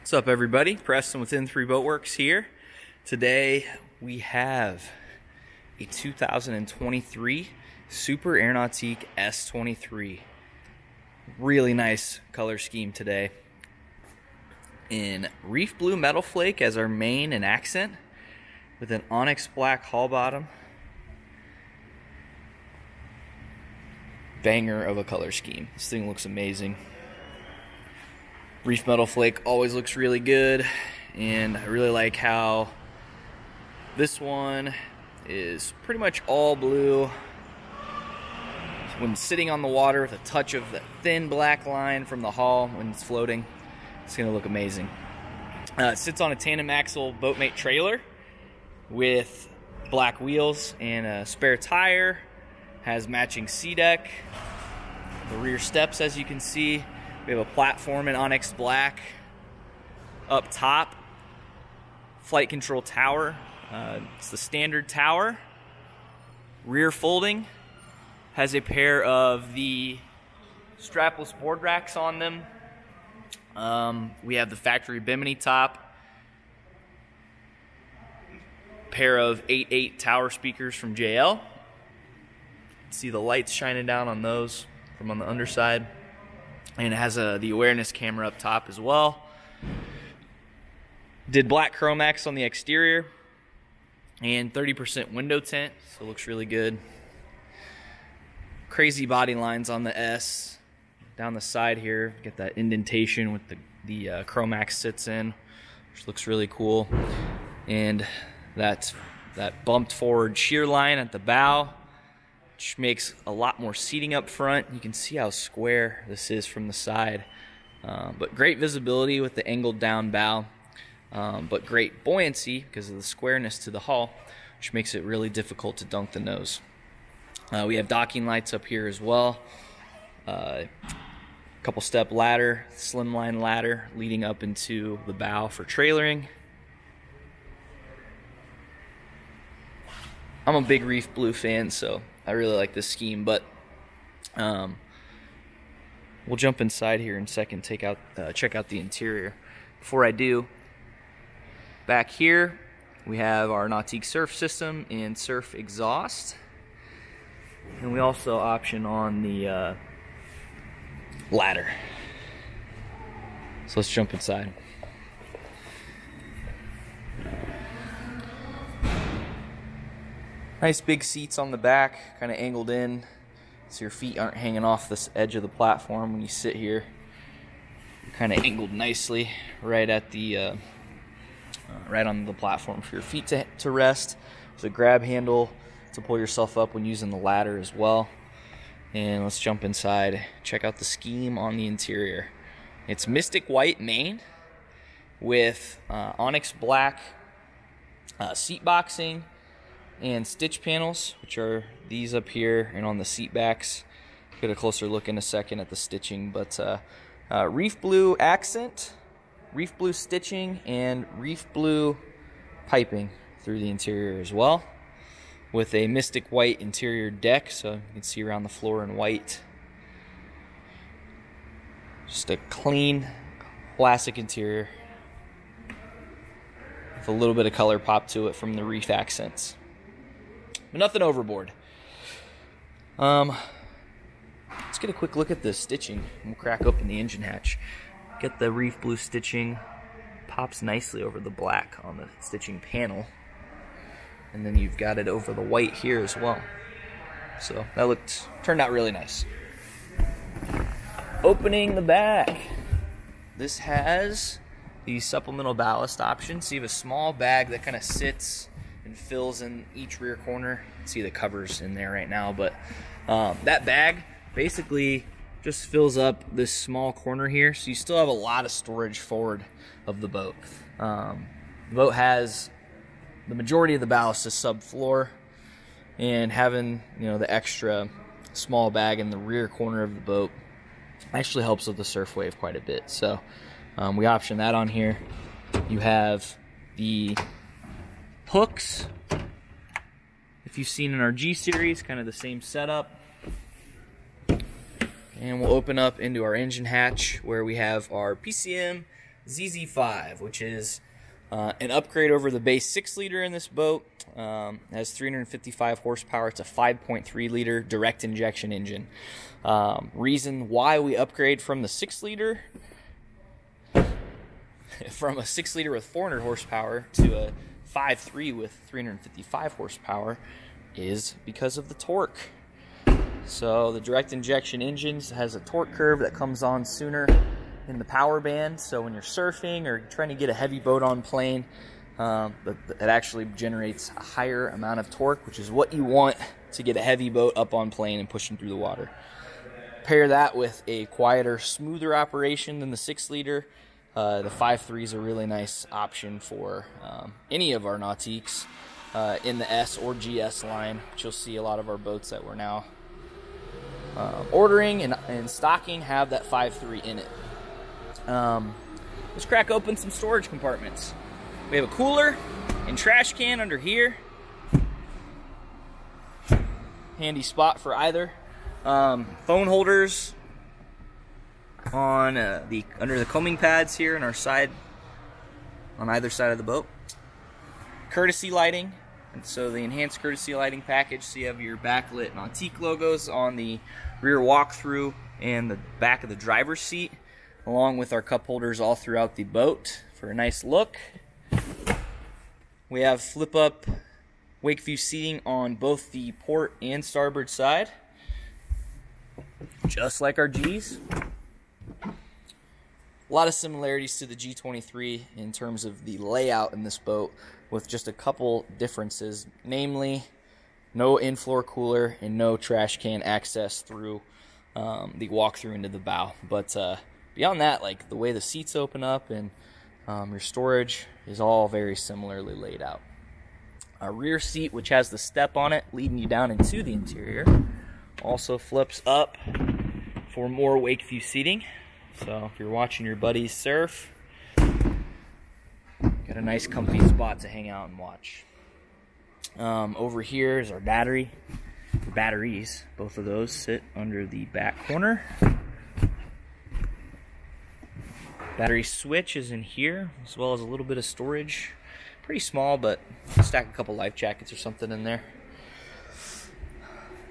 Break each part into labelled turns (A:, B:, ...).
A: What's up, everybody? Preston with N3 Boatworks here. Today we have a 2023 Super Nautique S23. Really nice color scheme today. In Reef Blue Metal Flake as our main and accent, with an onyx black hull bottom. Banger of a color scheme. This thing looks amazing. Reef Metal Flake always looks really good, and I really like how this one is pretty much all blue. When sitting on the water with a touch of the thin black line from the hull when it's floating, it's going to look amazing. It sits on a tandem axle boatmate trailer with black wheels and a spare tire. Has matching sea deck. The rear steps, as you can see. We have a platform in onyx black. Up top, flight control tower. It's the standard tower. Rear folding. Has a pair of the strapless board racks on them. We have the factory bimini top. Pair of 8.8 tower speakers from JL. See the lights shining down on those from on the underside. And it has the awareness camera up top as well. Did black chromax on the exterior and 30% window tint, so it looks really good. Crazy body lines on the S. Down the side here, get that indentation with the chromax sits in, which looks really cool. And that bumped forward shear line at the bow, which makes a lot more seating up front. You can see how square this is from the side. But great visibility with the angled down bow, but great buoyancy because of the squareness to the hull, which makes it really difficult to dunk the nose. We have docking lights up here as well. Couple step ladder, slimline ladder leading up into the bow for trailering. I'm a big Reef Blue fan, so I really like this scheme, but we'll jump inside here in a second, check out the interior. Before I do, back here we have our Nautique surf system and surf exhaust, and we also option on the ladder. So let's jump inside. Nice big seats on the back, kind of angled in, so your feet aren't hanging off this edge of the platform when you sit here. Kind of angled nicely right at the right on the platform for your feet to rest. There's a grab handle to pull yourself up when using the ladder as well. And let's jump inside, check out the scheme on the interior. It's Mystic White main with onyx black seat boxing and stitch panels, which are these up here and on the seat backs. Get a closer look in a second at the stitching, but Reef Blue accent, Reef Blue stitching, and Reef Blue piping through the interior as well, with a Mystic White interior deck, so you can see around the floor in white. Just a clean, classic interior with a little bit of color pop to it from the Reef accents. But nothing overboard. Let's get a quick look at the stitching. We'll crack open the engine hatch. Get the Reef Blue stitching. Pops nicely over the black on the stitching panel. And then you've got it over the white here as well. So that turned out really nice. Opening the back. This has the supplemental ballast option. So you have a small bag that kind of sits and fills in each rear corner. You can see the covers in there right now, but that bag basically just fills up this small corner here, so you still have a lot of storage forward of the boat. The boat has the majority of the ballast is subfloor, and having the extra small bag in the rear corner of the boat actually helps with the surf wave quite a bit. So we option that on here. You have the hooks, if you've seen in our G series, kind of the same setup. And we'll open up into our engine hatch where we have our PCM ZZ5, which is an upgrade over the base 6-liter in this boat. It has 355 horsepower. It's a 5.3-liter direct injection engine. Reason why we upgrade from the 6-liter, from a 6-liter with 400 horsepower to a 5.3 with 355 horsepower, is because of the torque. So the direct injection engines has a torque curve that comes on sooner in the power band, so when you're surfing or trying to get a heavy boat on plane, it actually generates a higher amount of torque, which is what you want to get a heavy boat up on plane and pushing through the water. Pair that with a quieter, smoother operation than the 6-liter. The 5.3 is a really nice option for any of our Nautiques in the S or GS line, which you'll see a lot of our boats that we're now ordering and stocking have that 5.3 in it. Let's crack open some storage compartments. We have a cooler and trash can under here. Handy spot for either. Phone holders on under the combing pads here on our side, on either side of the boat. Courtesy lighting, and so the enhanced courtesy lighting package. So you have your backlit Nautique logos on the rear walkthrough and the back of the driver's seat, along with our cup holders all throughout the boat for a nice look. We have flip-up Wakeview seating on both the port and starboard side, just like our Gs. A lot of similarities to the G23 in terms of the layout in this boat, with just a couple differences, namely no in-floor cooler and no trash can access through the walk-through into the bow. But beyond that, like the way the seats open up and your storage is all very similarly laid out. Our rear seat, which has the step on it leading you down into the interior, also flips up for more Wakeview seating. So if you're watching your buddies surf, got a nice comfy spot to hang out and watch. Over here is our battery. Batteries, both of those sit under the back corner. Battery switch is in here, as well as a little bit of storage. Pretty small, but stack a couple life jackets or something in there.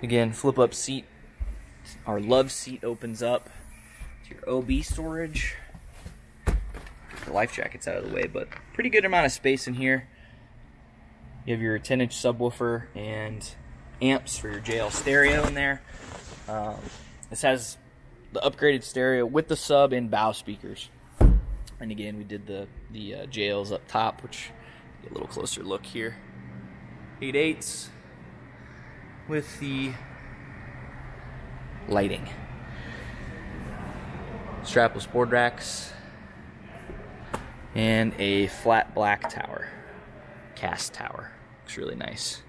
A: Again, flip up seat. Our love seat opens up to your OB storage. The life jacket's out of the way, but pretty good amount of space in here. You have your 10-inch subwoofer and amps for your JL stereo in there. This has the upgraded stereo with the sub and bow speakers. And again, we did the JLs up top, which get a little closer look here. 8/8s with the lighting. Strapless board racks and a flat black tower, cast tower. Looks really nice.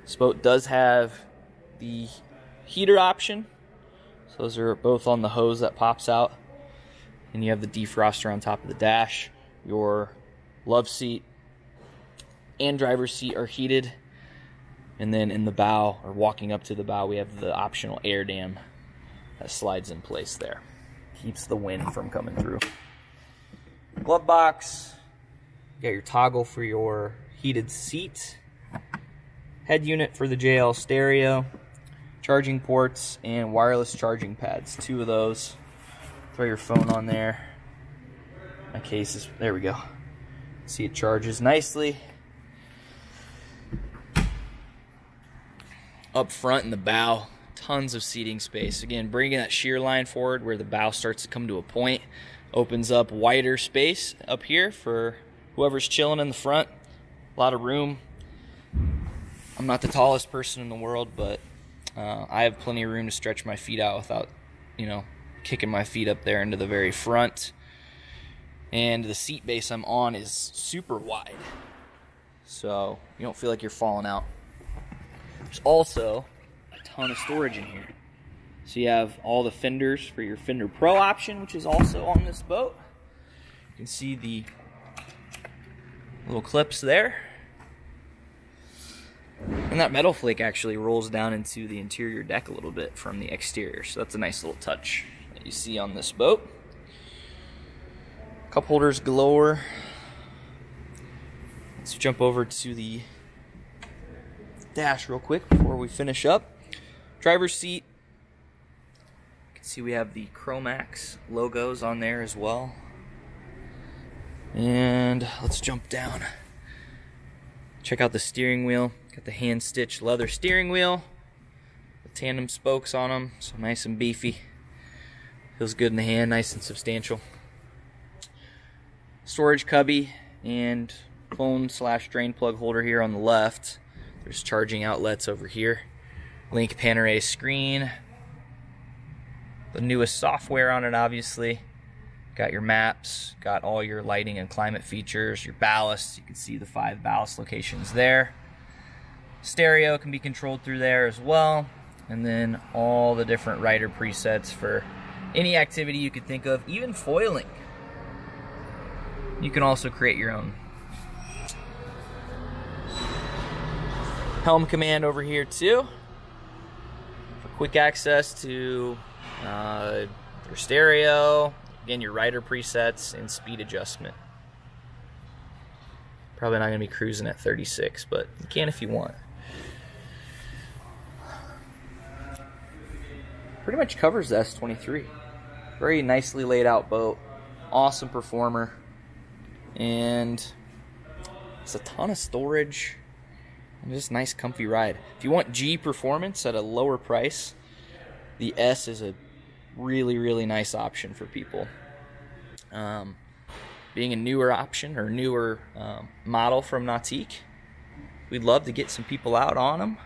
A: This boat does have the heater option. So those are both on the hose that pops out, and you have the defroster on top of the dash. Your love seat and driver's seat are heated, and then in the bow, or walking up to the bow, we have the optional air dam that slides in place there. Keeps the wind from coming through. Glove box, you got your toggle for your heated seat, head unit for the JL stereo, charging ports, and wireless charging pads. 2 of those. Throw your phone on there. My case is, there we go. See, it charges nicely. Up front in the bow, tons of seating space. Again, bringing that shear line forward where the bow starts to come to a point opens up wider space up here for whoever's chilling in the front. A lot of room. I'm not the tallest person in the world, but I have plenty of room to stretch my feet out without, kicking my feet up there into the very front. And the seat base I'm on is super wide, so you don't feel like you're falling out. There's also a ton of storage in here. So you have all the fenders for your Fender Pro option, which is also on this boat. You can see the little clips there. And that metal flake actually rolls down into the interior deck a little bit from the exterior, so that's a nice little touch. that you see on this boat. Cup holders galore. Let's jump over to the dash real quick before we finish up. Driver's seat. You can see we have the Chromax logos on there as well. And let's jump down. Check out the steering wheel. Got the hand stitched leather steering wheel with tandem spokes on them, so nice and beefy. Feels good in the hand, nice and substantial. Storage cubby and phone/drain plug holder here on the left. There's charging outlets over here. Link Panerai screen. The newest software on it, obviously. Got your maps, got all your lighting and climate features, your ballast. You can see the 5 ballast locations there. Stereo can be controlled through there as well. And then all the different rider presets for any activity you could think of, even foiling. You can also create your own. Helm command over here too, for quick access to your stereo, again your rider presets and speed adjustment. Probably not going to be cruising at 36, but you can if you want. Pretty much covers the S23. Very nicely laid out boat, awesome performer, and it's a ton of storage. And just nice comfy ride. If you want G performance at a lower price, the S is a really nice option for people. Being a newer option or newer model from Nautique, we'd love to get some people out on them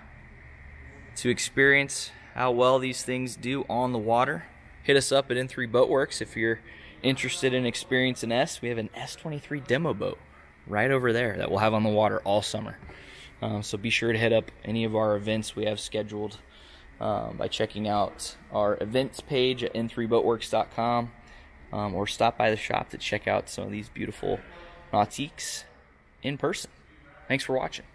A: to experience how well these things do on the water. Hit us up at N3 Boatworks if you're interested in experiencing S. We have an S23 demo boat right over there that we'll have on the water all summer. So be sure to hit up any of our events we have scheduled by checking out our events page at n3boatworks.com, or stop by the shop to check out some of these beautiful Nautiques in person. Thanks for watching.